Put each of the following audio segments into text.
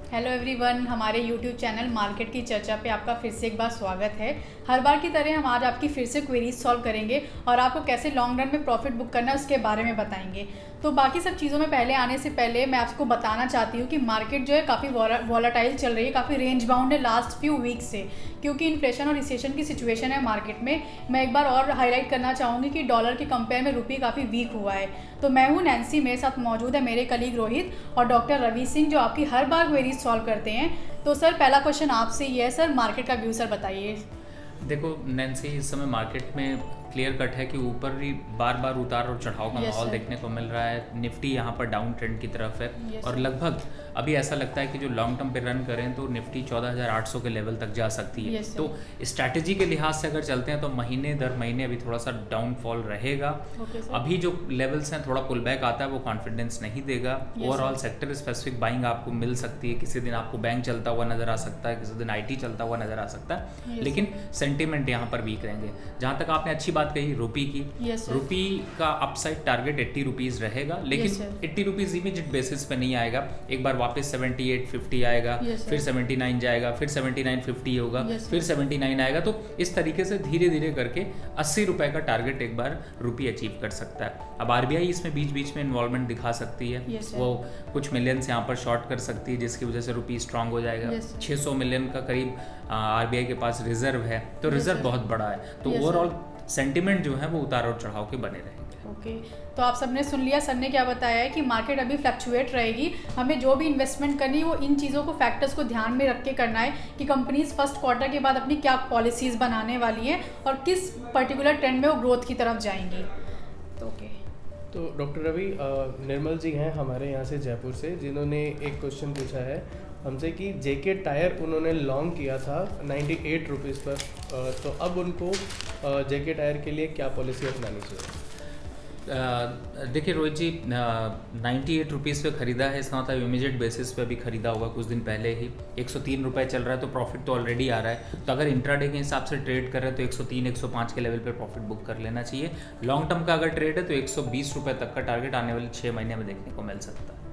Hello everyone, हमारे YouTube channel market की चर्चा पे आपका फिर से एक बार स्वागत है। हर बार की तरह हम आज आपकी फिर से क्वेरीज सॉल्व करेंगे और आपको कैसे लॉन्ग रन में प्रॉफिट बुक करना है उसके बारे में बताएंगे। तो बाकी सब चीज़ों में पहले आने से पहले मैं आपको बताना चाहती हूँ कि मार्केट जो है काफ़ी वॉलेटाइल चल रही है, काफ़ी रेंज बाउंड है लास्ट फ्यू वीक्स से, क्योंकि इन्फ्लेशन और रिसेशन की सिचुएशन है मार्केट में। मैं एक बार और हाईलाइट करना चाहूँगी कि डॉलर के कंपेयर में रुपये काफ़ी वीक हुआ है। तो मैं हूँ नैन्सी, मेरे साथ मौजूद है मेरे कलीग रोहित और डॉक्टर रवि सिंह, जो आपकी हर बार क्वेरीज सॉल्व करते हैं। तो सर, पहला क्वेश्चन आपसे ही है। सर, मार्केट का व्यू सर बताइए। देखो नैन्सी, इस समय मार्केट में क्लियर कट है कि ऊपर ही बार बार उतार और चढ़ाव का माहौल देखने को मिल रहा है। निफ्टी यहाँ पर डाउन ट्रेंड की तरफ है और लगभग अभी ऐसा लगता है कि जो लॉन्ग टर्म पे रन करें तो निफ्टी 14,800 के लेवल तक जा सकती है। तो स्ट्रैटेजी के लिहाज से अगर चलते हैं तो महीने दर महीने अभी थोड़ा सा डाउनफॉल रहेगा। अभी जो लेवल्स हैं थोड़ा पुल बैक आता है, वो कॉन्फिडेंस नहीं देगा। ओवरऑल सेक्टर स्पेसिफिक बाइंग आपको मिल सकती है। किसी दिन आपको बैंक चलता हुआ नजर आ सकता है, किसी दिन IT चलता हुआ नजर आ सकता है, लेकिन सेंटिमेंट यहाँ पर वीक रहेंगे। जहाँ तक आपने अच्छी बात कही रुपी की, रुपी का अपसाइड टारगेट 80 रुपीज़ रहेगा, लेकिन 80 रुपीज़ इमीडिएट बेसिस पे नहीं आएगा। एक बार वापस 78.50 आएगा, फिर 79 जाएगा, फिर 79.50 होगा, फिर 79 आएगा। तो इस तरीके से धीरे धीरे करके 80 रुपए का टारगेट एक बार रुपी अचीव कर सकता है। अब RBI इसमें बीच बीच में इन्वॉल्वमेंट दिखा सकती है। वो कुछ मिलियंस यहाँ पर शॉर्ट कर सकती है, जिसकी वजह से रुपी स्ट्रांग हो जाएगा। 600 मिलियन का करीब RBI के पास रिजर्व है, तो रिजर्व बहुत बड़ा है। तो ओवरऑल सेंटिमेंट जो है वो उतार और चढ़ाव के बने रहेंगे। ओके, तो आप सबने सुन लिया सर ने क्या बताया है कि मार्केट अभी फ्लक्चुएट रहेगी। हमें जो भी इन्वेस्टमेंट करनी है वो इन चीज़ों को, फैक्टर्स को ध्यान में रख के करना है कि कंपनीज फर्स्ट क्वार्टर के बाद अपनी क्या पॉलिसीज़ बनाने वाली हैं और किस पर्टिकुलर ट्रेंड में वो ग्रोथ की तरफ जाएंगी। तो ओके, तो डॉक्टर रवि, निर्मल जी हैं हमारे यहाँ से जयपुर से, जिन्होंने एक क्वेश्चन पूछा है हमसे कि JK टायर उन्होंने लॉन्ग किया था 98 रुपीज़ पर, तो अब उनको JK टायर के लिए क्या पॉलिसी अपनानी चाहिए? देखिए रोहित जी, 98 रुपीज़ पे ख़रीदा है, इसका मतलब इमीडिएट बेसिस पे अभी ख़रीदा होगा कुछ दिन पहले ही। 103 रुपये चल रहा है, तो प्रॉफिट तो ऑलरेडी आ रहा है। तो अगर इंट्राडे के हिसाब से ट्रेड कर रहे हैं तो 103 105 के लेवल पे प्रॉफिट बुक कर लेना चाहिए। लॉन्ग टर्म का अगर ट्रेड है तो 120 रुपये तक का टारगेट आने वाले 6 महीने में देखने को मिल सकता है।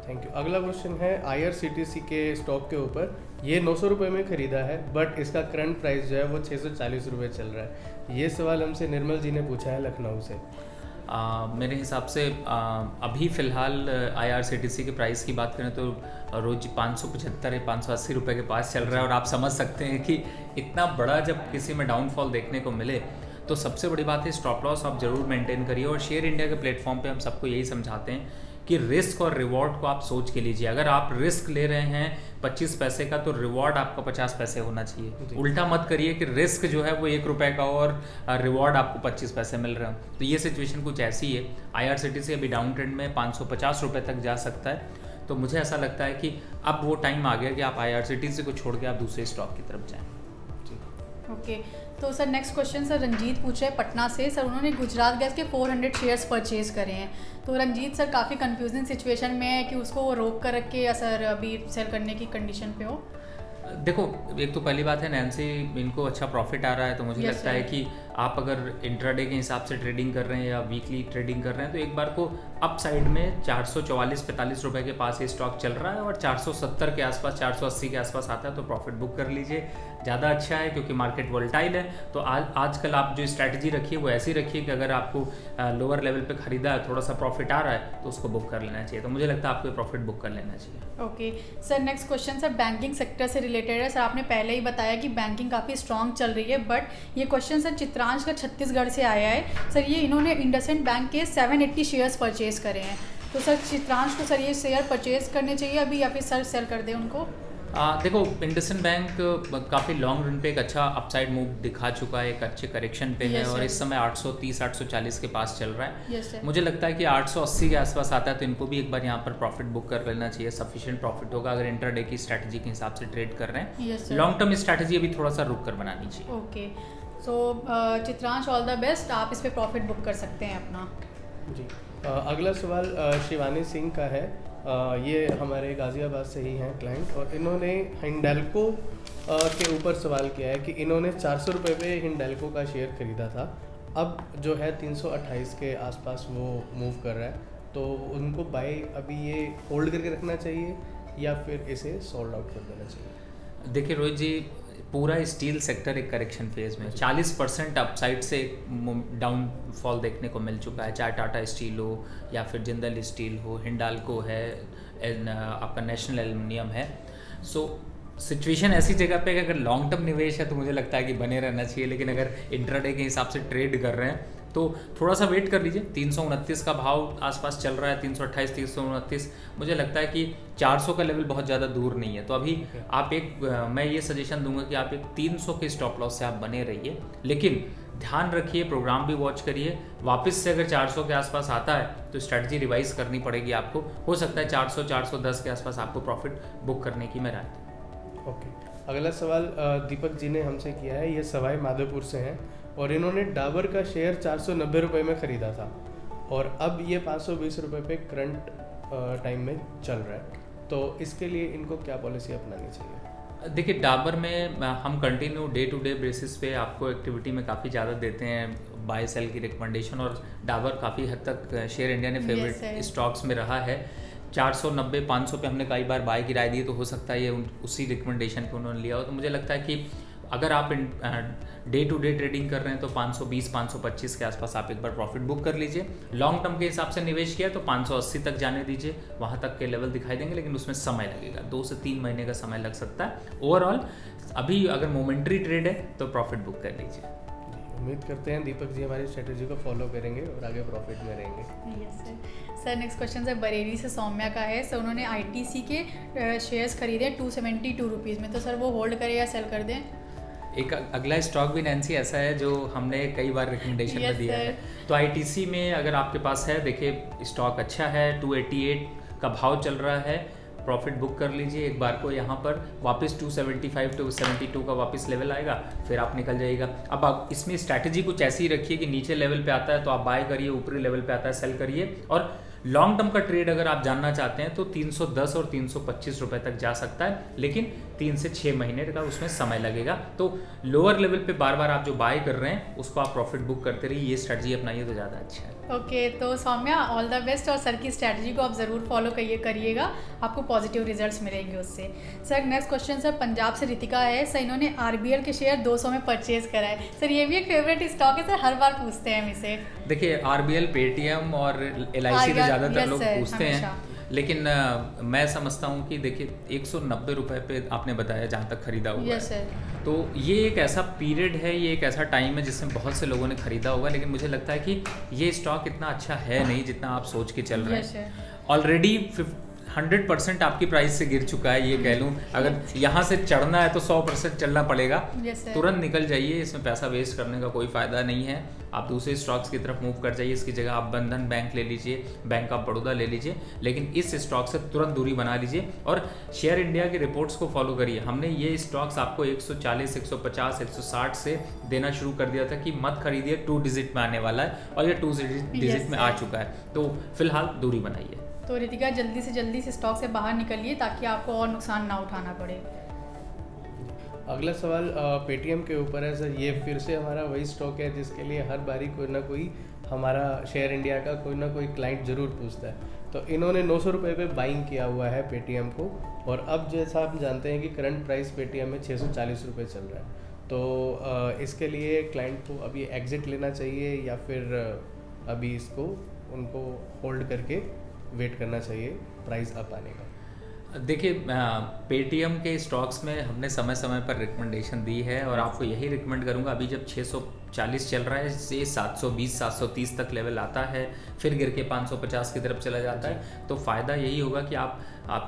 Thank you. अगला क्वेश्चन है IRCTC के स्टॉक के ऊपर। ये 900 रुपये में ख़रीदा है, बट इसका करंट प्राइस जो है वो 640 रुपये चल रहा है। ये सवाल हमसे निर्मल जी ने पूछा है लखनऊ से। मेरे हिसाब से अभी फ़िलहाल IRCTC के प्राइस की बात करें तो रोज 575 या 580 रुपये के पास चल रहा है। और आप समझ सकते हैं कि इतना बड़ा जब किसी में डाउनफॉल देखने को मिले तो सबसे बड़ी बात है स्टॉप लॉस आप ज़रूर मेंटेन करिए। और शेयर इंडिया के प्लेटफॉर्म पे हम सबको यही समझाते हैं कि रिस्क और रिवॉर्ड को आप सोच के लीजिए। अगर आप रिस्क ले रहे हैं 25 पैसे का तो रिवॉर्ड आपका 50 पैसे होना चाहिए। उल्टा मत करिए कि रिस्क जो है वो 1 रुपये का और रिवॉर्ड आपको 25 पैसे मिल रहे हो। तो ये सिचुएशन कुछ ऐसी है। IRCTC अभी डाउन ट्रेंड में 550 रुपये तक जा सकता है। तो मुझे ऐसा लगता है कि अब वो टाइम आ गया कि आप IRCTC को छोड़ के आप दूसरे स्टॉक की तरफ जाएँ। ओके, तो sir next question sir Ranjeet पूछ रहे हैं पटना से। सर, उन्होंने गुजरात गैस के 400 शेयर्स परचेज करे हैं। तो रंजीत सर काफ़ी कंफ्यूजिंग सिचुएशन में है कि उसको वो रोक कर रख के या सर अभी सेल करने की कंडीशन पे हो। देखो, एक तो पहली बात है नैन्सी, इनको अच्छा प्रॉफिट आ रहा है, तो मुझे लगता है कि आप अगर इंट्राडे के हिसाब से ट्रेडिंग कर रहे हैं या वीकली ट्रेडिंग कर रहे हैं तो एक बार को अप साइड में 444-45 रुपये के पास ये स्टॉक चल रहा है और 470 के आसपास, 480 के आसपास आता है तो प्रॉफिट बुक कर लीजिए, ज़्यादा अच्छा है। क्योंकि मार्केट वोलेटाइल है। तो आजकल आप जो स्ट्रैटेजी रखिए वो ऐसी रखिए कि अगर आपको लोअर लेवल पे खरीदा है, थोड़ा सा प्रॉफिट आ रहा है तो उसको बुक कर लेना चाहिए। तो मुझे लगता है आपको प्रॉफिट बुक कर लेना चाहिए। Okay sir, next question sir banking sector से रिलेटेड है। सर, आपने पहले ही बताया कि बैंकिंग काफ़ी स्ट्रॉन्ग चल रही है, बट ये क्वेश्चन सर चित्रांश का छत्तीसगढ़ से आया है। सर, ये इन्होंने इंडसइंड बैंक के 780 शेयर्स परचेज करे हैं। तो सर चित्रांश को सर ये शेयर परचेज करने चाहिए अभी या फिर सर सेल कर दें उनको? देखो, इंडसइंड बैंक काफ़ी लॉन्ग रन पे एक अच्छा अपसाइड मूव दिखा चुका है, एक अच्छे करेक्शन पे है और इस समय 830-840 के पास चल रहा है। मुझे लगता है कि 880 के आसपास आता है तो इनको भी एक बार यहाँ पर प्रॉफिट बुक कर लेना चाहिए। सफिशिएंट प्रॉफिट होगा अगर इंट्राडे की स्ट्रैटेजी के हिसाब से ट्रेड कर रहे हैं। लॉन्ग टर्म स्ट्रैटेजी अभी थोड़ा सा रुक कर बनानी चाहिए। Okay, so Chitransh, all the best. आप इस पर प्रॉफिट बुक कर सकते हैं अपना। जी। अगला सवाल शिवानी सिंह का है। ये हमारे गाज़ियाबाद से ही हैं क्लाइंट, और इन्होंने हिंडाल्को के ऊपर सवाल किया है कि इन्होंने 400 रुपये पे हिंडाल्को का शेयर खरीदा था। अब जो है 328 के आसपास वो मूव कर रहा है, तो उनको बाय अभी ये होल्ड करके रखना चाहिए या फिर इसे सोल्ड आउट कर देना चाहिए? देखिए रोहित जी, पूरा स्टील सेक्टर एक करेक्शन फेज में 40% अपसाइड से डाउनफॉल देखने को मिल चुका है, चाहे टाटा स्टील हो या फिर जिंदल स्टील हो, हिंडाल्को है, आपका नेशनल एल्युमिनियम है। सो सिचुएशन ऐसी जगह पे कि अगर लॉन्ग टर्म निवेश है तो मुझे लगता है कि बने रहना चाहिए, लेकिन अगर इंट्राडे के हिसाब से ट्रेड कर रहे हैं तो थोड़ा सा वेट कर लीजिए। 329 का भाव आसपास चल रहा है, 328 329, मुझे लगता है कि 400 का लेवल बहुत ज़्यादा दूर नहीं है। तो अभी आप मैं ये सजेशन दूंगा कि आप एक 300 के स्टॉप लॉस से आप बने रहिए, लेकिन ध्यान रखिए, प्रोग्राम भी वॉच करिए। वापस से अगर 400 के आसपास आता है तो स्ट्रेटजी रिवाइज करनी पड़ेगी आपको। हो सकता है 400 410 के आसपास आपको प्रॉफिट बुक करने की मैं राय दूँ। ओके, अगला सवाल दीपक जी ने हमसे किया है, ये सवाई माधोपुर से हैं और इन्होंने डाबर का शेयर 490 रुपये में ख़रीदा था और अब ये 520 रुपये पे करंट टाइम में चल रहा है, तो इसके लिए इनको क्या पॉलिसी अपनानी चाहिए? देखिए, डाबर में हम continue day to day basis पे आपको एक्टिविटी में काफ़ी ज़्यादा देते हैं बाय सेल की रिकमेंडेशन, और डाबर काफ़ी हद तक शेयर इंडिया ने फेवरेट स्टॉक्स में रहा है। 490 500 पे हमने कई बार बाय की राय दी, तो हो सकता है ये उसी रिकमेंडेशन पे उन्होंने लिया हो। तो मुझे लगता है कि अगर आप डे टू डे ट्रेडिंग कर रहे हैं तो 520 525 के आसपास आप एक बार प्रॉफिट बुक कर लीजिए। लॉन्ग टर्म के हिसाब से निवेश किया तो 580 तक जाने दीजिए, वहाँ तक के लेवल दिखाई देंगे, लेकिन उसमें समय लगेगा, 2 से 3 महीने का समय लग सकता है। ओवरऑल अभी अगर मोमेंट्री ट्रेड है तो प्रॉफिट बुक कर लीजिए। उम्मीद करते हैं दीपक जी हमारी स्ट्रेटेजी को फॉलो करेंगे और आगे प्रॉफिट में रहेंगे। Yes sir, next question sir Bareilly से सौम्या का है। सर उन्होंने ITC के शेयर्स खरीदे 272 रुपीज़ में, तो सर वो होल्ड करें या सेल कर दें? एक अगला स्टॉक भी नैन्सी ऐसा है जो हमने कई बार रिकमेंडेशन में दिया है। तो ITC में अगर आपके पास है, देखिए स्टॉक अच्छा है, 288 का भाव चल रहा है, प्रॉफिट बुक कर लीजिए एक बार को। यहाँ पर वापस 275 272 का वापस लेवल आएगा, फिर आप निकल जाइएगा। अब आप इसमें स्ट्रैटेजी कुछ ऐसी ही रखिए कि नीचे लेवल पे आता है तो आप बाय करिए, ऊपरी लेवल पे आता है सेल करिए। और लॉन्ग टर्म का ट्रेड अगर आप जानना चाहते हैं तो 310 और 325 रुपए तक जा सकता है, लेकिन 3 से 6 महीने का उसमें समय लगेगा। तो लोअर लेवल पे बार बार आप जो बाय कर रहे हैं उसको आप प्रॉफिट बुक करते रहिए, ये स्ट्रैटेजी अपनाइए तो ज़्यादा अच्छा है। ओके, तो सौम्या ऑल द बेस्ट, और सर की स्ट्रैटेजी को आप ज़रूर फॉलो करिएगा, आपको पॉजिटिव रिजल्ट्स मिलेंगे उससे। Sir next question sir Punjab से रितिका है। सर इन्होंने RBL के शेयर 200 में परचेज करा है। सर ये भी एक फेवरेट स्टॉक है सर, हर बार पूछते हैं हम इसे। देखिए RBL, पेटीएम और LIC तो ज़्यादातर लोग पूछते हैं, लेकिन मैं समझता हूँ कि देखिए 190 रुपये पे आपने बताया जहाँ तक खरीदा हुआ है, तो ये एक ऐसा पीरियड है, ये एक ऐसा टाइम है जिसमें बहुत से लोगों ने खरीदा होगा, लेकिन मुझे लगता है कि ये स्टॉक इतना अच्छा है नहीं जितना आप सोच के चल रहे हैं। ऑलरेडी 100% आपकी प्राइस से गिर चुका है, ये कह लूँ। अगर यहाँ से चढ़ना है तो 100% चलना पड़ेगा। तुरंत निकल जाइए, इसमें पैसा वेस्ट करने का कोई फ़ायदा नहीं है। आप दूसरे स्टॉक्स की तरफ मूव कर जाइए, इसकी जगह आप बंधन बैंक ले लीजिए, बैंक ऑफ बड़ौदा ले लीजिए, लेकिन इस स्टॉक से तुरंत दूरी बना लीजिए और शेयर इंडिया की रिपोर्ट्स को फॉलो करिए। हमने ये स्टॉक्स आपको 140 150 160 से देना शुरू कर दिया था कि मत खरीदिए, 2 डिजिट में आने वाला है, और ये 2 डिजिट में आ चुका है, तो फिलहाल दूरी बनाइए। तो रितिका जल्दी से जल्दी इस स्टॉक से बाहर निकलिए ताकि आपको और नुकसान ना उठाना पड़े। अगला सवाल पेटीएम के ऊपर है सर। ये फिर से हमारा वही स्टॉक है जिसके लिए हर बारी कोई ना कोई हमारा शेयर इंडिया का कोई ना कोई क्लाइंट ज़रूर पूछता है। तो इन्होंने 900 रुपये पे बाइंग किया हुआ है पेटीएम को, और अब जैसा आप जानते हैं कि करंट प्राइस पेटीएम में 640 रुपये चल रहा है। तो इसके लिए क्लाइंट को अभी एग्जिट लेना चाहिए या फिर अभी इसको उनको होल्ड करके वेट करना चाहिए प्राइस अप आने का? देखिए पेटीएम के स्टॉक्स में हमने समय समय पर रिकमेंडेशन दी है, और आपको यही रिकमेंड करूंगा। अभी जब 640 चल रहा है, से 720 730 तक लेवल आता है, फिर गिर के 550 की तरफ चला जाता है, तो फ़ायदा यही होगा कि आप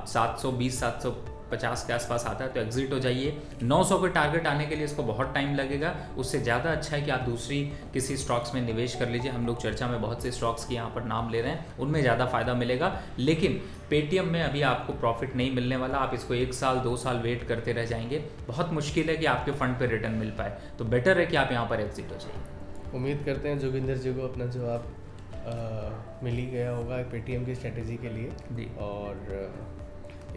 720 750 के आसपास आता है तो एग्जिट हो जाइए। 900 के टारगेट आने के लिए इसको बहुत टाइम लगेगा, उससे ज़्यादा अच्छा है कि आप दूसरी किसी स्टॉक्स में निवेश कर लीजिए। हम लोग चर्चा में बहुत से स्टॉक्स की यहाँ पर नाम ले रहे हैं, उनमें ज़्यादा फ़ायदा मिलेगा, लेकिन पेटीएम में अभी आपको प्रॉफिट नहीं मिलने वाला। आप इसको 1 साल 2 साल वेट करते रह जाएंगे, बहुत मुश्किल है कि आपके फंड पर रिटर्न मिल पाए, तो बेटर है कि आप यहाँ पर एग्जिट हो जाइए। उम्मीद करते हैं जोगिंदर जी को अपना जवाब मिल ही गया होगा पेटीएम की स्ट्रेटेजी के लिए जी। और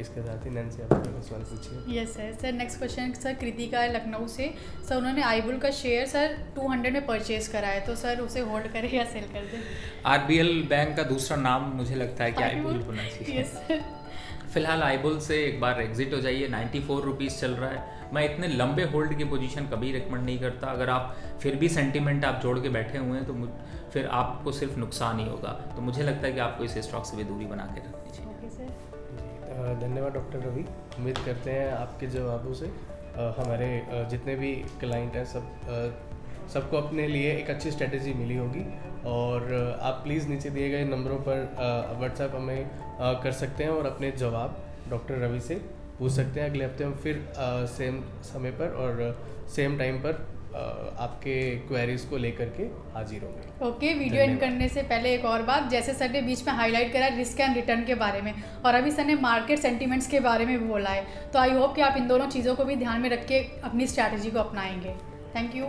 इसके साथ ही नैन्सी आप अपना सवाल पूछिए। Yes sir. Sir next question sir Kritika है लखनऊ से। सर उन्होंने आईबुल का शेयर सर 200 में परचेज करा है, तो सर उसे होल्ड करें या सेल कर दें? आरबीएल बैंक का दूसरा नाम मुझे लगता है कि आईबुल होना चाहिए। Yes sir. फिलहाल आईबुल से एक बार एग्जिट हो जाइए। 94 रुपीज़ चल रहा है। मैं इतने लंबे होल्ड की पोजीशन कभी रिकमेंड नहीं करता। अगर आप फिर भी सेंटीमेंट आप जोड़ के बैठे हुए हैं तो फिर आपको सिर्फ नुकसान ही होगा। तो मुझे लगता है कि आपको इस स्टॉक से भी दूरी बना के रखनी चाहिए। Okay sir. धन्यवाद डॉक्टर रवि। उम्मीद करते हैं आपके जवाबों से हमारे जितने भी क्लाइंट हैं सबको अपने लिए एक अच्छी स्ट्रेटेजी मिली होगी। और आप प्लीज़ नीचे दिए गए नंबरों पर व्हाट्सएप हमें कर सकते हैं और अपने जवाब डॉक्टर रवि से पूछ सकते हैं। अगले हफ्ते हम फिर सेम समय पर और सेम टाइम पर आपके क्वेरीज को लेकर के हाजिर होंगे। ओके, वीडियो एंड करने से पहले एक और बात, जैसे सर ने बीच में हाईलाइट करा रिस्क एंड रिटर्न के बारे में, और अभी सर ने मार्केट सेंटीमेंट्स के बारे में भी बोला है, तो आई होप कि आप इन दोनों चीज़ों को भी ध्यान में रख के अपनी स्ट्रैटेजी को अपनाएंगे। Thank you.